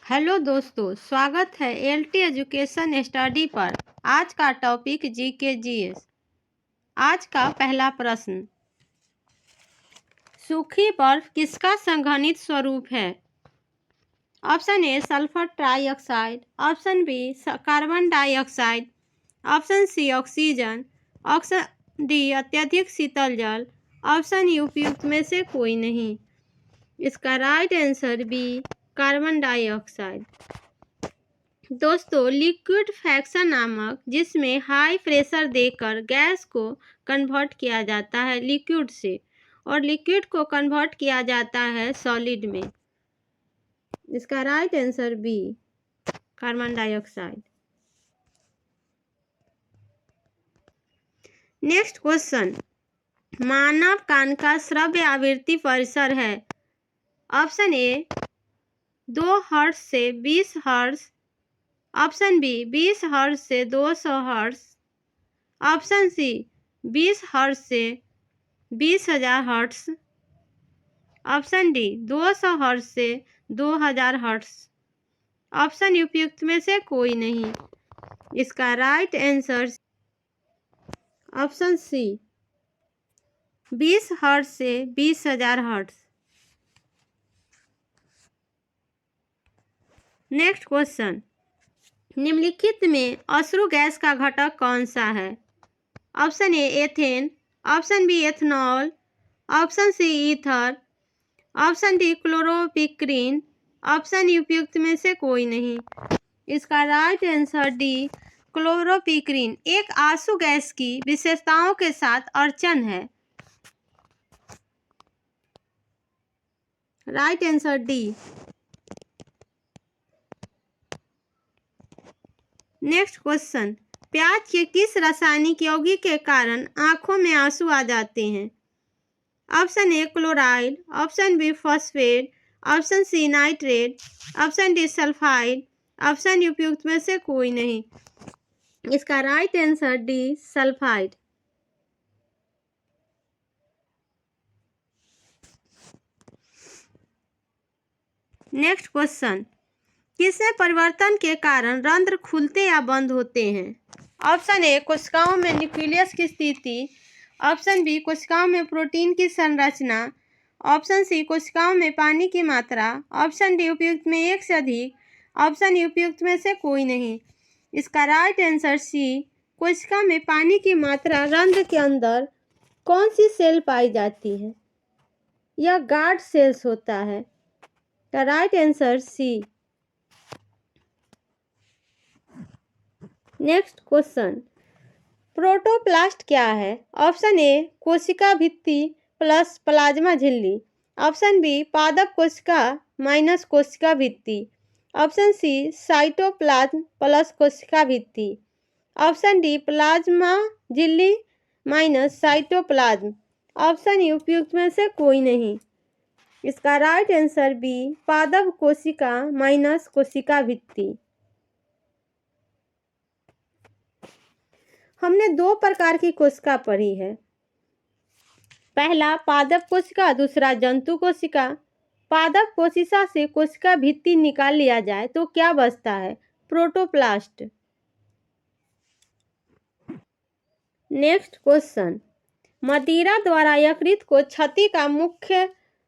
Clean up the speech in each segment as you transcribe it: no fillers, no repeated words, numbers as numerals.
Hello दोस्तों, स्वागत है एलटी एजुकेशन स्टडी पर। आज का टॉपिक जीके जीएस। आज का पहला प्रश्न, सूखी बर्फ किसका संघनित स्वरूप है? Option A sulphur trioxide, option B carbon dioxide, option C oxygen, option D अत्यधिक शीतल जल, ऑप्शन यू उपयुक्त में से कोई नहीं। इसका right answer B carbon dioxide. दोस्तों, लिक्विफैक्शन नामक जिसमें हाई प्रेशर देकर गैस को कन्वर्ट किया जाता है लिक्विड से, और लिक्विड को कन्वर्ट किया जाता है सॉलिड में। इसका right answer B carbon dioxide. Next question, मानव कान का श्रव्य आवृत्ति परिसर है। ऑप्शन ए 2 हर्ट्ज से 20 हर्ट्ज, ऑप्शन बी 20 हर्ट्ज से 200 हर्ट्ज, ऑप्शन सी 20 हर्ट्ज से 20,000 हर्ट्ज, ऑप्शन डी 200 हर्ट्ज से 2000 हर्ट्ज, ऑप्शन उपयुक्त में से कोई नहीं। इसका right answer option C 20 hertz से 20,000 हर्ट्ज। नेक्स्ट क्वेश्चन, निम्नलिखित में अश्रु गैस का घटक कौन सा है? Option A ethane, option B ethanol, option C ether, option D chloropicrin, option उपयुक्त में से कोई नहीं। इसका राइट आंसर डी क्लोरोपिक्रीन एक आंसू गैस की विशेषताओं के साथ अर्चन है। Right answer D. Next question, प्याज के किस रासायनिक यौगिक के कारण आंखों में आंसू आ जाते हैं? Option A chloride, option B phosphate, option C nitrate, option D sulphide, option उपयुक्त में से कोई नहीं। इसका right answer D sulphide. Next question, किसमें परिवर्तन के कारण रंध्र खुलते या बंद होते हैं? ऑप्शन ए कोशिकाओं में न्यूक्लियस की स्थिति, ऑप्शन बी कोशिकाओं में प्रोटीन की संरचना, ऑप्शन सी कोशिकाओं में पानी की मात्रा, ऑप्शन डी उपयुक्त में एक से अधिक, ऑप्शन उपयुक्त में से कोई नहीं। इसका राइट आंसर सी कोशिका में पानी की मात्रा। रंध्र के अंदर कौन सी सेल पाई जाती है? यह गार्ड सेल्स होता है। का right answer C. Next question, protoplast क्या है? ऑप्शन ए कोशिका भित्ति प्लस प्लाज्मा झिल्ली, ऑप्शन बी पादप कोशिका माइनस कोशिका भित्ति, ऑप्शन सी साइटोप्लाज्म प्लस कोशिका भित्ति, ऑप्शन डी प्लाज्मा झिल्ली माइनस साइटोप्लाज्म, ऑप्शन उपयुक्त में से कोई नहीं। इसका राइट आंसर बी पादप कोशिका माइनस कोशिका भित्ति। हमने 2 प्रकार की कोशिका पढ़ी है, पहला पादप कोशिका, दूसरा जंतु कोशिका। पादप कोशिका से कोशिका भित्ति निकाल लिया जाए तो क्या बचता है? प्रोटोप्लास्ट। नेक्स्ट क्वेश्चन, मदिरा द्वारा यकृत को क्षति का मुख्य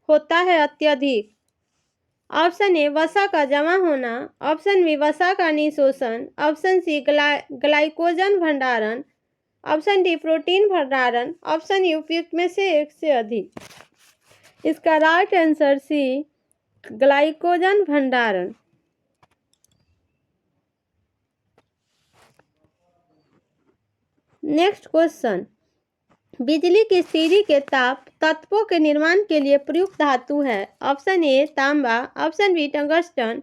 होता है अत्यधिक। ऑप्शन ए वसा का जमा होना, ऑप्शन बी वसा का निशोषण, ऑप्शन सी ग्लाइकोजन भंडारण, ऑप्शन डी प्रोटीन भंडारण, ऑप्शन उपयुक्त में से एक से अधिक। इसका राइट आंसर सी ग्लाइकोजन भंडारण। नेक्स्ट क्वेश्चन, बिजली की स्थिति के ताप तत्वों के निर्माण के लिए प्रयुक्त धातु है। ऑप्शन ए तांबा, option B tungsten,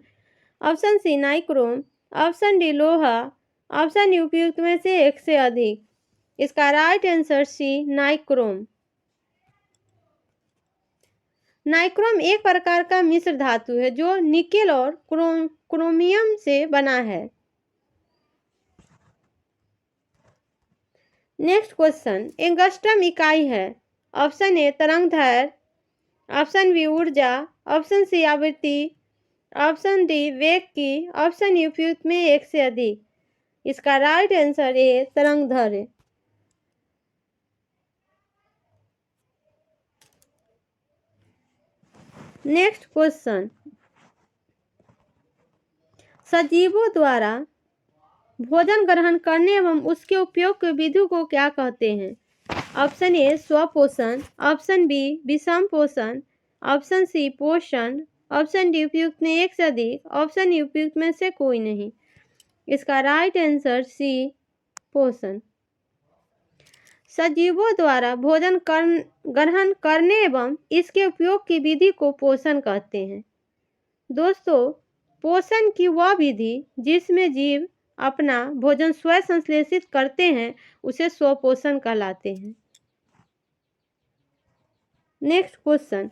option C nichrome, option D लोहा, ऑप्शन उपयुक्त में से एक से अधिक। इसका right answer C nichrome. Nichrome एक प्रकार का मिश्र धातु है जो निकेल और क्रोमियम से बना है। नेक्स्ट क्वेश्चन, एंगस्ट्रम इकाई है। ऑप्शन ए तरंग दैर्घ्य, ऑप्शन बी ऊर्जा, ऑप्शन सी आवृत्ति, ऑप्शन डी वेग की, ऑप्शन यू उपयुक्त में एक से अधिक। इसका राइट आंसर ए तरंगदैर्घ्य। नेक्स्ट क्वेश्चन, सजीवों द्वारा भोजन ग्रहण करने एवं उसके उपयोग के विधि को क्या कहते हैं? ऑप्शन ए स्वपोषण, ऑप्शन बी विषम पोषण, ऑप्शन सी पोषण, ऑप्शन डी उपयुक्त में एक से अधिक, ऑप्शन ई उपयुक्त में से कोई नहीं। इसका राइट आंसर सी पोषण। सजीवों द्वारा भोजन ग्रहण करने एवं इसके उपयोग की विधि को पोषण कहते हैं। दोस्तों, पोषण की वह विधि जिसमें जीव अपना भोजन स्वयं संश्लेषित करते हैं उसे स्वपोषण कहलाते हैं। नेक्स्ट क्वेश्चन,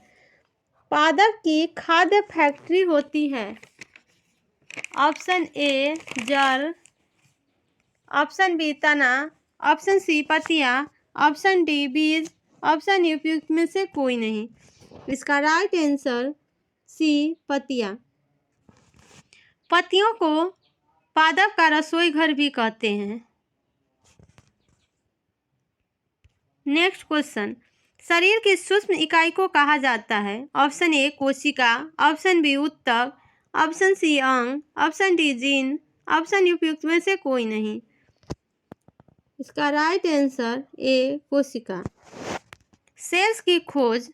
पादप की खाद्य फैक्ट्री होती है। ऑप्शन ए जड़, ऑप्शन बी तना, ऑप्शन सी पत्तियां, ऑप्शन डी बीज, ऑप्शन ई उपयुक्त में से कोई नहीं। इसका राइट आंसर सी पत्तियां। पत्तियों को पादप का रसोई घर भी कहते हैं। नेक्स्ट क्वेश्चन, शरीर की सूक्ष्म इकाई को कहा जाता है। ऑप्शन ए कोशिका, ऑप्शन बी ऊतक, ऑप्शन सी अंग, option D gene, option E उपयुक्त में से कोई नहीं। इसका राइट आंसर ए कोशिका। सेल्स की खोज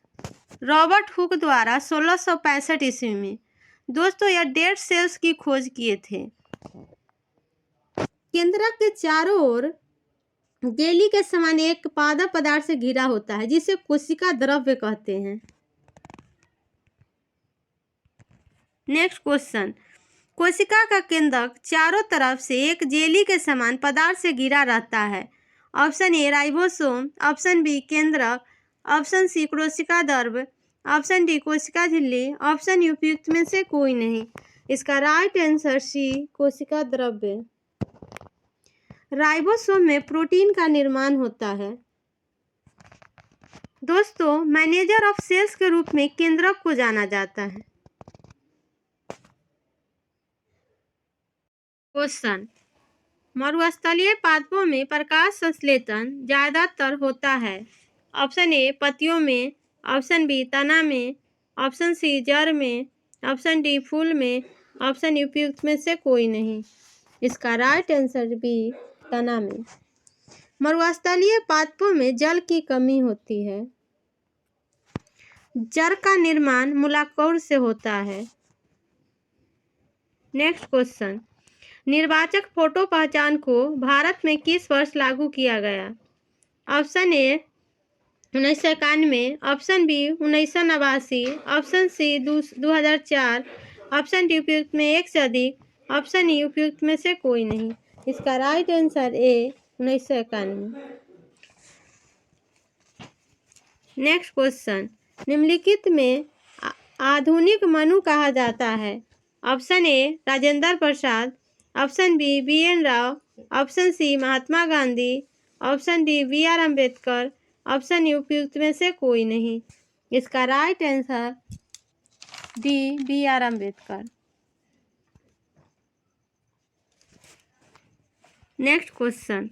रॉबर्ट हुक द्वारा 1665 ईस्वी में, दोस्तों यह डेड सेल्स की खोज किए थे। केंद्रक के चारों ओर जेली के समान एक पादप पदार्थ से घिरा होता है जिसे कोशिका द्रव्य कहते हैं। नेक्स्ट क्वेश्चन, कोशिका का केंद्रक चारों तरफ से एक जेली के समान पदार्थ से घिरा रहता है। Option A ribosome, option B केंद्रक, ऑप्शन सी कोशिका द्रव्य, ऑप्शन डी कोशिका झिल्ली, ऑप्शन यू उपयुक्त में से कोई नहीं। इसका राइट आंसर सी कोशिका द्रव्य। राइबोसोम में प्रोटीन का निर्माण होता है। दोस्तों, मैनेजर ऑफ सेल्स के रूप में केंद्रक को जाना जाता है। क्वेश्चन, मरुस्थलीय पादपों में प्रकाश संश्लेषण ज्यादातर होता है। ऑप्शन ए पत्तियों में, ऑप्शन बी तना में, ऑप्शन सी जड़ में, ऑप्शन डी फूल में, ऑप्शन यू उपयुक्त में से कोई नहीं। इसका राइट आंसर बी तना में। मरुस्थलीय पादपों में जल की कमी होती है। जड़ का निर्माण मूलाकोर से होता है। नेक्स्ट क्वेश्चन, निर्वाचक फोटो पहचान को भारत में किस वर्ष लागू किया गया? Option A 1991, option B 1989, option C 2004, option D उपयुक्त में एक से अधिक, ऑप्शन ई उपयुक्त में से कोई नहीं। इसका right answer A 1991। Next question, निम्नलिखित में आधुनिक मनु कहा जाता है। Option A Rajendra Prasad, option B BN Rao, option C Mahatma Gandhi, option D BR Ambedkar, option E उपयुक्त में से कोई नहीं। इसका right answer D BR Ambedkar. Next question,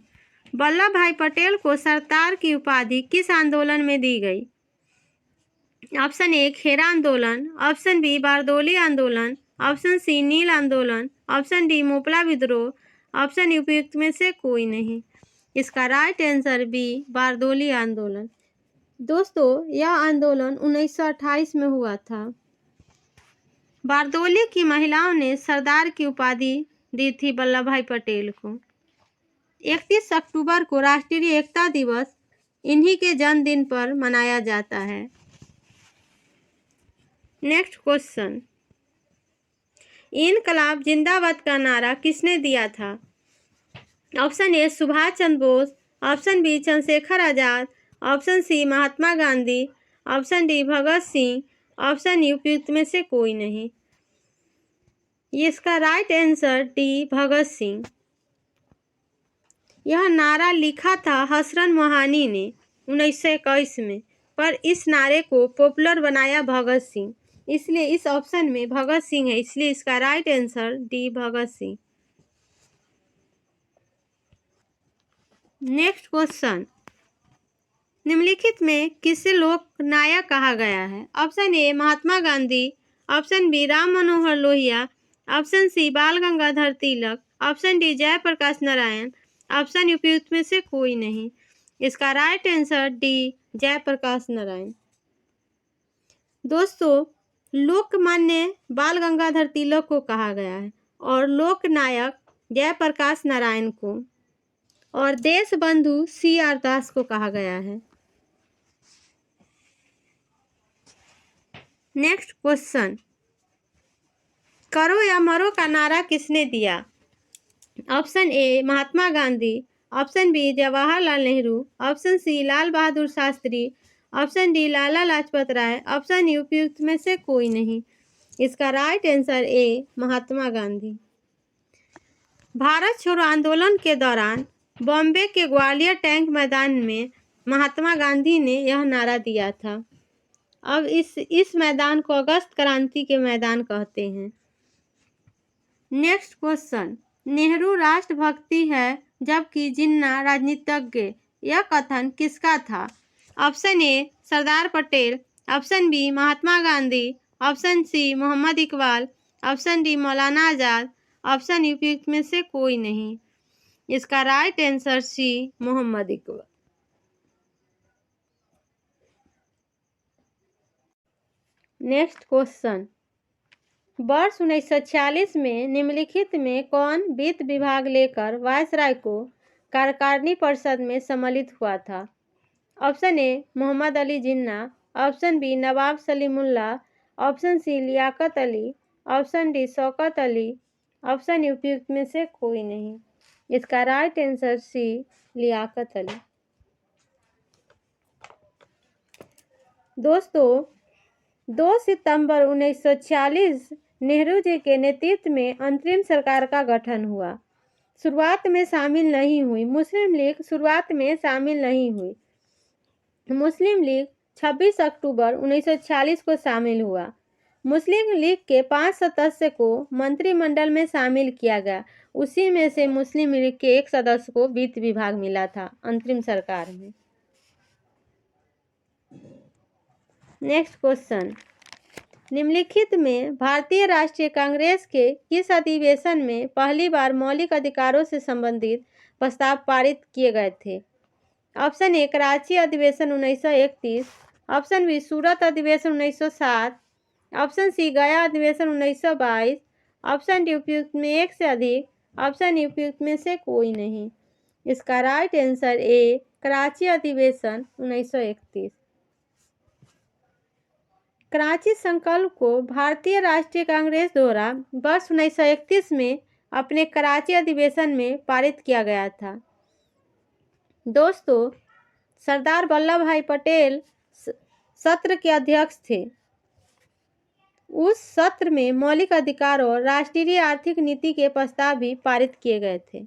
Vallabh Bhai Patel को सरदार की उपाधि किस आंदोलन में दी गई? ऑप्शन ए खेरा आंदोलन, ऑप्शन बी बारदोली आंदोलन, ऑप्शन सी नील आंदोलन, ऑप्शन डी मोपला विद्रोह, ऑप्शन ई उपयुक्त में से कोई नहीं। इसका राइट आंसर बी बारदोली आंदोलन। दोस्तों, यह आंदोलन 1928 में हुआ था। बारदोली की महिलाओं ने सरदार की उपाधि दी थी वल्लभ भाई पटेल को। 31 अक्टूबर को राष्ट्रीय एकता दिवस इन्हीं के जन्मदिन पर मनाया जाता है। नेक्स्ट क्वेश्चन, इनकलाब जिंदाबाद का नारा किसने दिया था? Option A Subhash Chandra Bose, option B Chandrashekhar Azad, option C Mahatma Gandhi, option D Bhagat Singh, option E उपयुक्त में से कोई नहीं। इसका right answer D Bhagat Singh. यह नारा लिखा था हसरत मोहानी ने 1921 में, पर इस नारे को पॉपुलर बनाया भगत सिंह। इसलिए इस ऑप्शन में भगत सिंह है, इसलिए इसका right answer D Bhagat Singh. Next question, निम्नलिखित में किसे लोक नायक कहा गया है? Option A Mahatma Gandhi, option B Ram Manohar Lohia, option C Bal Gangadhar Tilak, option D Jayaprakash Narayan, option उपयुक्त में से कोई नहीं। इसका right answer D Jayaprakash Narayan. दोस्तों, लोकमान्य बाल गंगाधर तिलक को कहा गया है और लोकनायक जयप्रकाश नारायण को, और देश बंधु CR दास को कहा गया है। नेक्स्ट क्वेश्चन, करो या मरो का नारा किसने दिया? Option A Mahatma Gandhi, option B Jawaharlal Nehru, option C Lal Bahadur Shastri, option D Lala Lajpat Rai, option E उपयुक्त में से कोई नहीं। इसका right answer A Mahatma Gandhi. Bharat छोड़ो आंदोलन के दौरान बॉम्बे के ग्वालियर टैंक मैदान में महात्मा गांधी ने यह नारा दिया था। अब इस मैदान को अगस्त क्रांति के मैदान कहते हैं। नेक्स्ट क्वेश्चन, नेहरू राष्ट्रभक्ति है जबकि जिन्ना राजनीतिज्ञ, यह कथन किसका था? Option A Sardar Patel, option B Mahatma Gandhi, option C Mohammad Iqbal, option D Maulana Azad, option उपयुक्त में से कोई नहीं। इसका right answer C Mohammad Iqbal. Next question, वर्ष 1946 में निम्नलिखित में कौन वित्त विभाग लेकर वायसराय को कार्यकारिणी परिषद में सम्मिलित हुआ था? Option A Mohammad Ali Jinnah, option B Nawab Salimullah, option C Liaquat Ali, option D Shaukat Ali, option उपयुक्त में से कोई नहीं। इसका right answer C Liaquat Ali. दोस्तों, 2 सितंबर 1946 नेहरू जी के नेतृत्व में अंतरिम सरकार का गठन हुआ। शुरुआत में शामिल नहीं हुई मुस्लिम लीग शुरुआत में शामिल नहीं हुई। मुस्लिम लीग 26 अक्टूबर 1946 को शामिल हुआ। मुस्लिम लीग के 5 सदस्य को मंत्रिमंडल में शामिल किया गया। उसी में से मुस्लिम लीग के एक सदस्य को वित्त विभाग मिला था अंतरिम सरकार में। नेक्स्ट क्वेश्चन, निम्नलिखित में भारतीय राष्ट्रीय कांग्रेस के किस अधिवेशन में पहली बार मौलिक अधिकारों से संबंधित प्रस्ताव पारित किए गए थे? ऑप्शन ए कराची अधिवेशन 1931, ऑप्शन बी सूरत अधिवेशन 1907, ऑप्शन सी गया अधिवेशन 1922, ऑप्शन डी उपयुक्त में एक से अधिक, ऑप्शन उपयुक्त में से कोई नहीं। इसका राइट आंसर ए कराची अधिवेशन 1931। कराची संकल्प को भारतीय राष्ट्रीय कांग्रेस द्वारा वर्ष 1931 में अपने कराची अधिवेशन में पारित किया गया था। दोस्तों, सरदार वल्लभ भाई पटेल सत्र के अध्यक्ष थे। उस सत्र में मौलिक अधिकार और राष्ट्रीय आर्थिक नीति के प्रस्ताव भी पारित किए गए थे।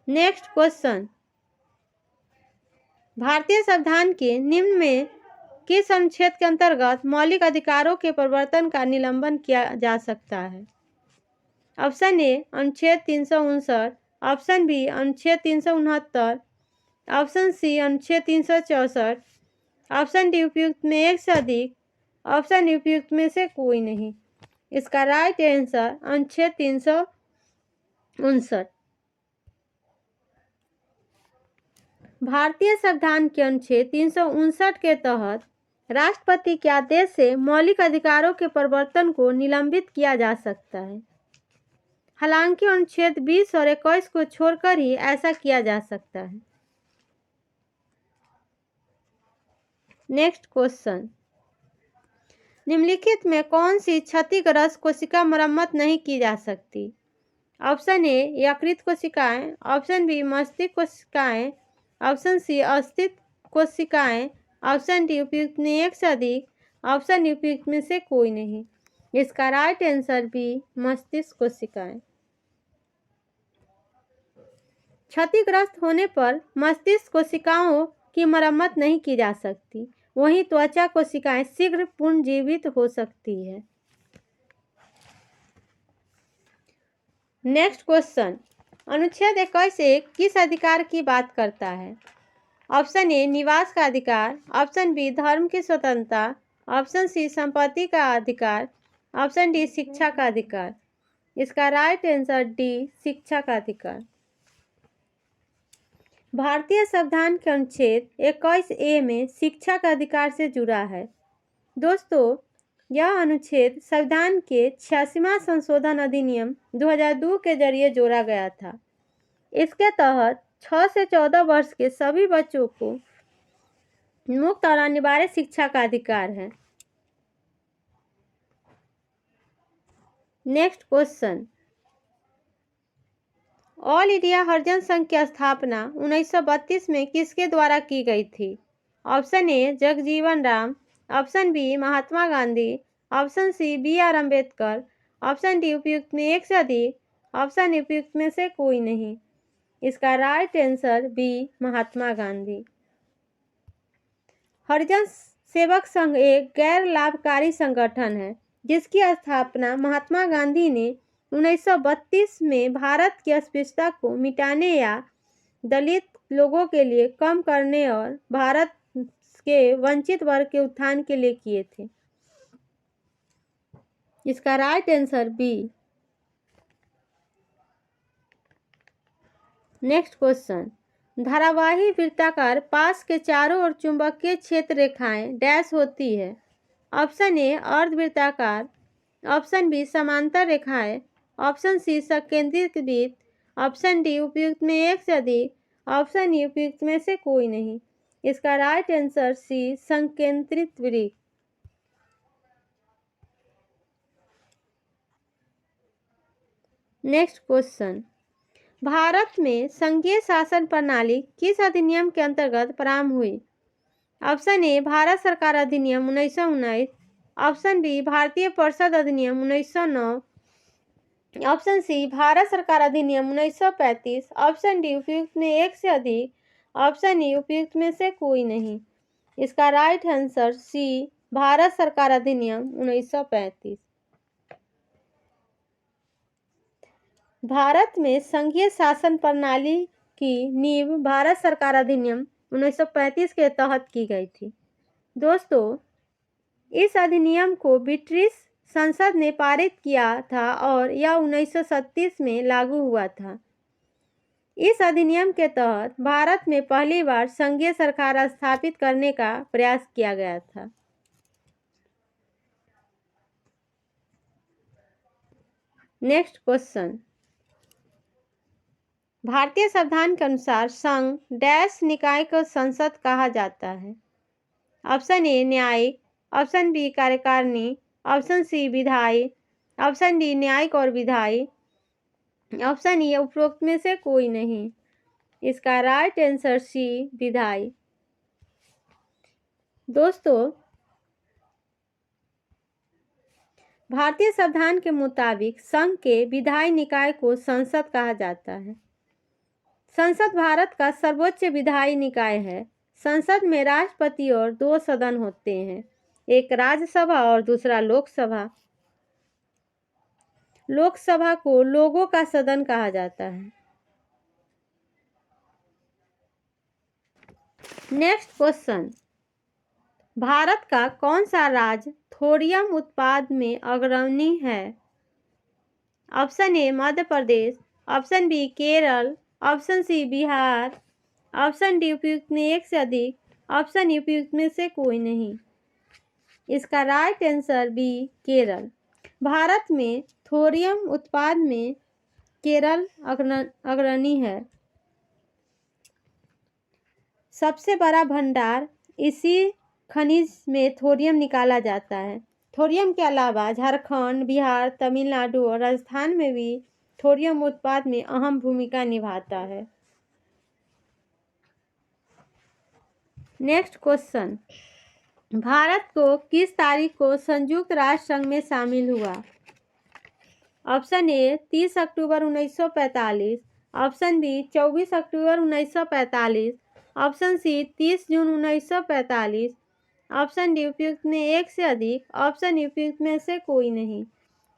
नेक्स्ट क्वेश्चन, भारतीय संविधान के निम्न में किस अनुच्छेद के अंतर्गत मौलिक अधिकारों के प्रवर्तन का निलंबन किया जा सकता है? ऑप्शन ए अनुच्छेद 359, ऑप्शन बी अनुच्छेद 369, ऑप्शन सी अनुच्छेद 364, ऑप्शन डी उपयुक्त में एक से अधिक, ऑप्शन उपयुक्त में से कोई नहीं। इसका राइट आंसर अनुच्छेद 359। भारतीय संविधान के अनुच्छेद 359 के तहत राष्ट्रपति के आदेश से मौलिक अधिकारों के प्रवर्तन को निलंबित किया जा सकता है। हालांकि अनुच्छेद 20 और 21 को छोड़कर ही ऐसा किया जा सकता है। नेक्स्ट क्वेश्चन, निम्नलिखित में कौन सी क्षतिग्रस्त कोशिका मरम्मत नहीं की जा सकती? ऑप्शन ए यकृत कोशिकाएं, ऑप्शन बी मस्तिष्क कोशिकाएं, ऑप्शन सी अस्तित्व कोशिकाएं, ऑप्शन डी उपयुक्त में एक से अधिक, ऑप्शन उपयुक्त में से कोई नहीं। इसका राइट आंसर बी मस्तिष्क कोशिकाएं। क्षतिग्रस्त होने पर मस्तिष्क कोशिकाओं की मरम्मत नहीं की जा सकती। वहीं त्वचा कोशिकाएं शीघ्र पुनर्जीवित हो सकती है। नेक्स्ट क्वेश्चन, अनुच्छेद 21 किस अधिकार की बात करता है? ऑप्शन ए निवास का अधिकार, ऑप्शन बी धर्म की स्वतंत्रता, ऑप्शन सी संपत्ति का अधिकार, ऑप्शन डी शिक्षा का अधिकार। इसका राइट आंसर डी शिक्षा का अधिकार। भारतीय संविधान के अनुच्छेद 21A में शिक्षा का अधिकार से जुड़ा है। दोस्तों, यह अनुच्छेद संविधान के 86वां संशोधन अधिनियम 2002 के जरिए जोड़ा गया था। इसके तहत 6 से 14 वर्ष के सभी बच्चों को मुफ्त और अनिवार्य शिक्षा का अधिकार है। नेक्स्ट क्वेश्चन, ऑल इंडिया हरिजन संघ की स्थापना 1932 में किसके द्वारा की गई थी? Option A Jagjivan Ram, option B Mahatma Gandhi, option C BR Ambedkar, option D उपयुक्त में एक से अधिक, ऑप्शन उपयुक्त में से कोई नहीं। इसका right answer B Mahatma Gandhi. Harijan Sevak Sangh एक गैर लाभकारी संगठन है जिसकी स्थापना महात्मा गांधी ने 1932 में भारत की अस्पृश्यता को मिटाने या दलित लोगों के लिए कम करने और भारत के वंचित वर्ग के उत्थान के लिए किए थे। इसका right answer B. Next question, धारावाही वृत्ताकार पास के चारों ओर चुंबकीय क्षेत्र रेखाएं डैश होती है। ऑप्शन ए अर्धवृत्ताकार, ऑप्शन बी समांतर रेखाएं, ऑप्शन सी संकेंद्रित वृत्त, ऑप्शन डी उपयुक्त में एक से अधिक, ऑप्शन ई उपयुक्त में से कोई नहीं। इसका राइट आंसर सी संकेंद्रित वृत्त। नेक्स्ट क्वेश्चन, भारत में संघीय शासन प्रणाली किस अधिनियम के अंतर्गत प्रारंभ हुई? ऑप्शन ए भारत सरकार अधिनियम 1919, ऑप्शन बी भारतीय परिषद अधिनियम 1909, ऑप्शन सी भारत सरकार अधिनियम 1935, ऑप्शन डी उपयुक्त में एक से अधिक, ऑप्शन ई उपयुक्त में से कोई नहीं। इसका राइट आंसर सी भारत सरकार अधिनियम 1935। भारत में संघीय शासन प्रणाली की नींव भारत सरकार अधिनियम 1935 के तहत की गई थी। दोस्तों, इस अधिनियम को ब्रिटिश संसद ने पारित किया था और यह 1937 में लागू हुआ था। इस अधिनियम के तहत भारत में पहली बार संघीय सरकार स्थापित करने का प्रयास किया गया था। नेक्स्ट क्वेश्चन, भारतीय संविधान के अनुसार संघ डैश निकाय को संसद कहा जाता है। ऑप्शन ए न्यायिक, ऑप्शन बी कार्यकारिणी, ऑप्शन सी विधायी, ऑप्शन डी न्यायिक और विधायी, ऑप्शन ई उपरोक्त में से कोई नहीं। इसका राइट आंसर सी विधायी। दोस्तों, भारतीय संविधान के मुताबिक संघ के विधायी निकाय को संसद कहा जाता है। संसद भारत का सर्वोच्च विधायी निकाय है। संसद में राष्ट्रपति और 2 सदन होते हैं, एक राज्यसभा और दूसरा लोकसभा। लोकसभा को लोगों का सदन कहा जाता है। नेक्स्ट क्वेश्चन, भारत का कौन सा राज्य थोरियम उत्पाद में अग्रणी है? Option A Madhya Pradesh, option B Kerala, option C Bihar, option D उपयुक्त में एक से अधिक, ऑप्शन ई उपयुक्त में से कोई नहीं। इसका right answer B Kerala. Bharat में थोरियम उत्पाद में केरल अग्रणी है। सबसे बड़ा भंडार इसी खनिज में थोरियम निकाला जाता है। थोरियम के अलावा झारखंड, बिहार, तमिलनाडु और राजस्थान में भी थोरियम उत्पाद में अहम भूमिका निभाता है। नेक्स्ट क्वेश्चन, भारत को किस तारीख को संयुक्त राष्ट्र संघ में शामिल हुआ? ऑप्शन ए 30 अक्टूबर 1945, ऑप्शन बी 24 अक्टूबर 1945, ऑप्शन सी 30 जून 1945, ऑप्शन डी उपयुक्त में एक से अधिक, ऑप्शन उपयुक्त में से कोई नहीं।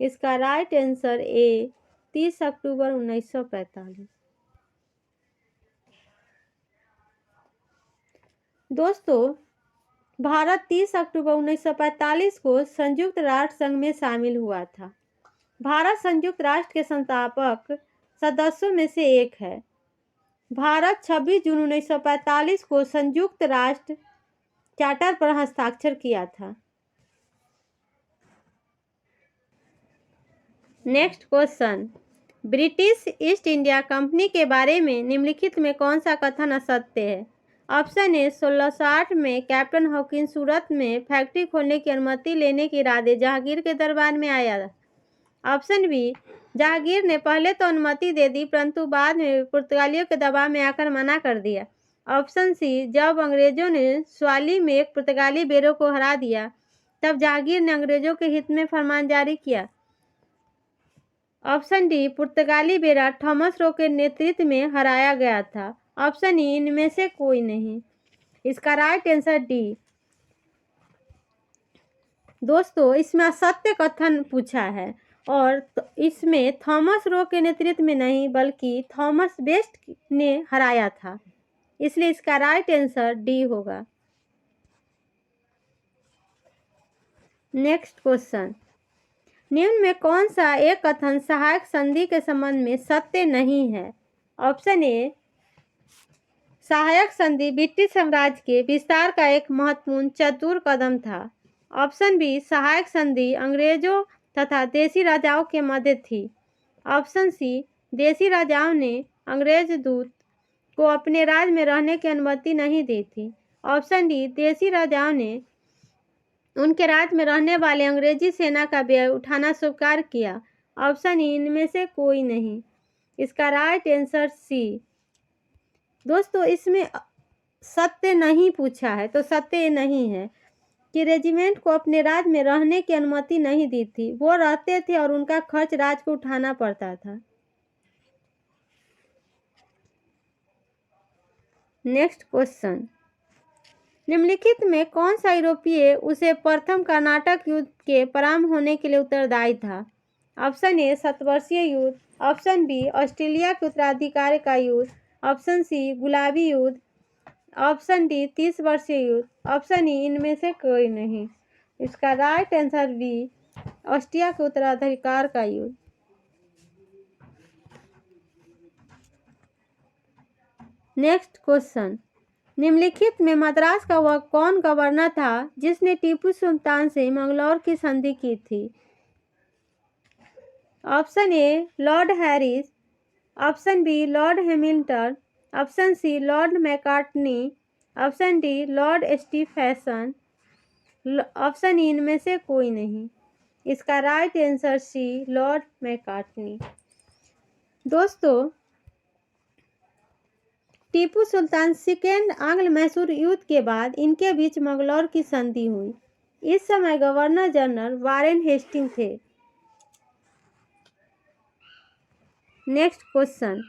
इसका राइट आंसर ए 30 अक्टूबर 1945। दोस्तों, भारत 30 अक्टूबर 1945 को संयुक्त राष्ट्र संघ में शामिल हुआ था। भारत संयुक्त राष्ट्र के संस्थापक सदस्यों में से एक है। भारत 26 जून 1945 को संयुक्त राष्ट्र चार्टर पर हस्ताक्षर किया था। Next question, British east India company के बारे में निम्नलिखित में कौन सा कथन असत्य है? ऑप्शन ए 1660 में कैप्टन हॉकिंस सूरत में फैक्ट्री खोलने की अनुमति लेने के इरादे जहांगीर के दरबार में आया। ऑप्शन बी, जहांगीर ने पहले तो अनुमति दे दी परंतु बाद में पुर्तगालियों के दबाव में आकर मना कर दिया। ऑप्शन सी, जब अंग्रेजों ने स्वाली में एक पुर्तगाली बेरों को हरा दिया तब जहांगीर ने अंग्रेजों के हित में फरमान जारी किया। ऑप्शन डी, पुर्तगाली बेरा थॉमस रो के नेतृत्व में हराया गया था। ऑप्शन ई, इनमें से कोई नहीं। इसका राइट आंसर डी। दोस्तों, इसमें असत्य कथन पूछा है और इसमें थॉमस रो के नेतृत्व में नहीं बल्कि थॉमस बेस्ट ने हराया था, इसलिए इसका राइट आंसर डी होगा। नेक्स्ट क्वेश्चन, निम्न में कौन सा एक कथन सहायक संधि के संबंध में सत्य नहीं है? ऑप्शन ए, सहायक संधि ब्रिटिश साम्राज्य के विस्तार का एक महत्वपूर्ण चतुर कदम था। ऑप्शन बी, सहायक संधि अंग्रेजों तथा देसी राजाओं के मध्य थी। ऑप्शन सी, देसी राजाओं ने अंग्रेज दूत को अपने राज में रहने की अनुमति नहीं दी थी। ऑप्शन डी, देसी राजाओं ने उनके राज में रहने वाले अंग्रेजी सेना का व्यय उठाना स्वीकार किया। ऑप्शन ई, इनमें से कोई नहीं। इसका राइट आंसर सी। दोस्तों, इसमें सत्य नहीं पूछा है तो सत्य नहीं है कि रेजिमेंट को अपने राज में रहने की अनुमति नहीं दी थी। वो रहते थे और उनका खर्च राज को उठाना पड़ता था। नेक्स्ट क्वेश्चन, निम्नलिखित में कौन सा यूरोपीय उसे प्रथम कर्नाटक युद्ध के प्रारंभ होने के लिए उत्तरदायी था? ऑप्शन ए, शतवर्षीय युद्ध। ऑप्शन बी, ऑस्ट्रेलिया के उत्तराधिकार का युद्ध। ऑप्शन सी, गुलाबी युद्ध। ऑप्शन डी, 30 वर्षीय युद्ध। ऑप्शन ई, इनमें से कोई नहीं। इसका राइट आंसर बी, ऑस्ट्रिया के उत्तराधिकार का युद्ध। नेक्स्ट क्वेश्चन, निम्नलिखित में मद्रास का वह कौन गवर्नर था जिसने टीपू सुल्तान से मंगलौर की संधि की थी? Option A, lord Harris. Option B, lord Hamilton. Option C, lord Macartney. Option D, lord Stephenson. Option E, इनमें से कोई नहीं। इसका right answer C, lord Macartney. दोस्तों, टीपू सुल्तान सेकेंड आंग्ल मैसूर युद्ध के बाद इनके बीच मंगलौर की संधि हुई। इस समय गवर्नर जनरल वारेन हेस्टिंग थे। नेक्स्ट क्वेश्चन,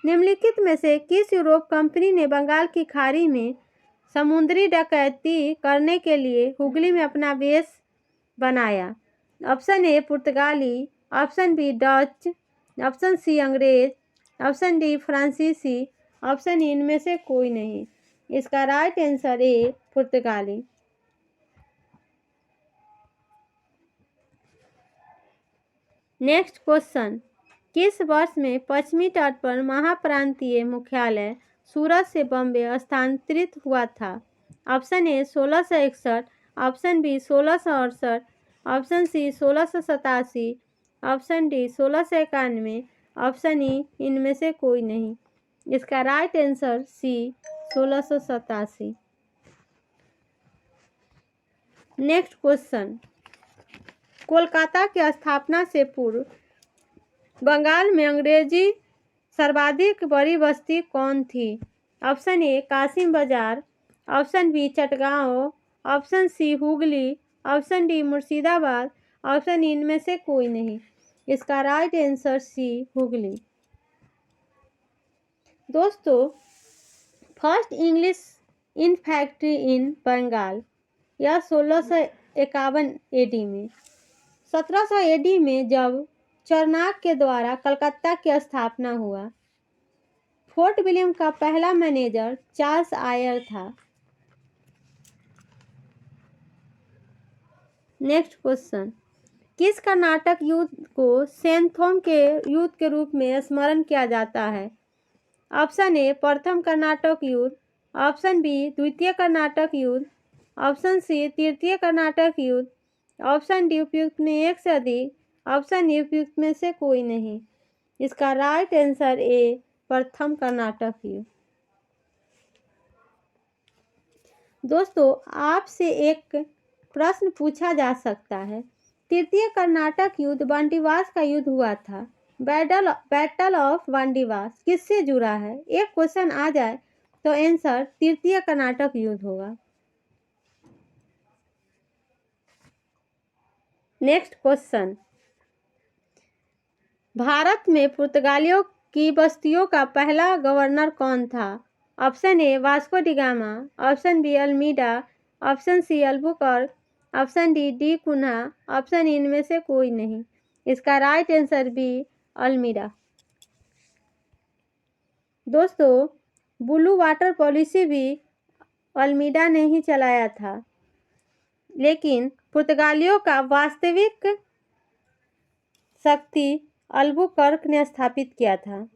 निम्नलिखित में से किस यूरोप कंपनी ने बंगाल की खाड़ी में समुद्री डकैती करने के लिए हुगली में अपना बेस बनाया? ऑप्शन ए, पुर्तगाली। Option B, Dutch. Option C, अंग्रेज। ऑप्शन डी, फ्रांसीसी। ऑप्शन ई, इनमें से कोई नहीं। इसका राइट आंसर ए, पुर्तगाली। नेक्स्ट क्वेश्चन, किस वर्ष में पश्चिमी तट पर महाप्रांतीय मुख्यालय सूरत से बॉम्बे स्थानांतरित हुआ था? Option A, 1661। Option B, 1668। Option C, 1687। Option D, 1691। Option E, इनमें से कोई नहीं। इसका right answer C, 1687। Next question, Kolkata की स्थापना से पूर्व बंगाल में अंग्रेजी सर्वाधिक बड़ी बस्ती कौन थी? Option A, Kasim Bazar. Option B, Chatgaon. Option C, Hooghly. Option D, Murshidabad. Option इनमें से कोई नहीं। इसका राइट आंसर सी, हुगली। दोस्तों, first English in factory in Bengal या 1651 एडी में। 1700 एडी में जब चाणक्य के द्वारा कलकत्ता की स्थापना हुआ। फोर्ट विलियम का पहला मैनेजर चार्ल्स आयर था। नेक्स्ट क्वेश्चन, किस कर्नाटक युद्ध को सेंथोम के युद्ध के रूप में स्मरण किया जाता है? ऑप्शन ए प्रथम कर्नाटक युद्ध, ऑप्शन बी द्वितीय कर्नाटक युद्ध, ऑप्शन सी तृतीय कर्नाटक युद्ध, ऑप्शन डी उपयुक्त में एक से अधिक, ऑप्शन ई उपयुक्त में से कोई नहीं। इसका राइट आंसर ए प्रथम कर्नाटक युद्ध। दोस्तों, आपसे एक प्रश्न पूछा जा सकता है, तृतीय कर्नाटक युद्ध वांडीवास का युद्ध हुआ था। बैटल ऑफ वांडीवास किससे जुड़ा है? एक क्वेश्चन आ जाए तो आंसर तृतीय कर्नाटक युद्ध होगा। नेक्स्ट क्वेश्चन, भारत में पुर्तगालियों की बस्तियों का पहला गवर्नर कौन था? Option A Vasco da Gama, option B Almeida, option C Albuquerque, option D Cunha, option इनमें से कोई नहीं। इसका राइट आंसर बी अल्मीडा। दोस्तों, ब्लू वाटर पॉलिसी भी अल्मीडा ने ही चलाया था, लेकिन पुर्तगालियों का वास्तविक शक्ति अल्बुकर्क ने स्थापित किया था।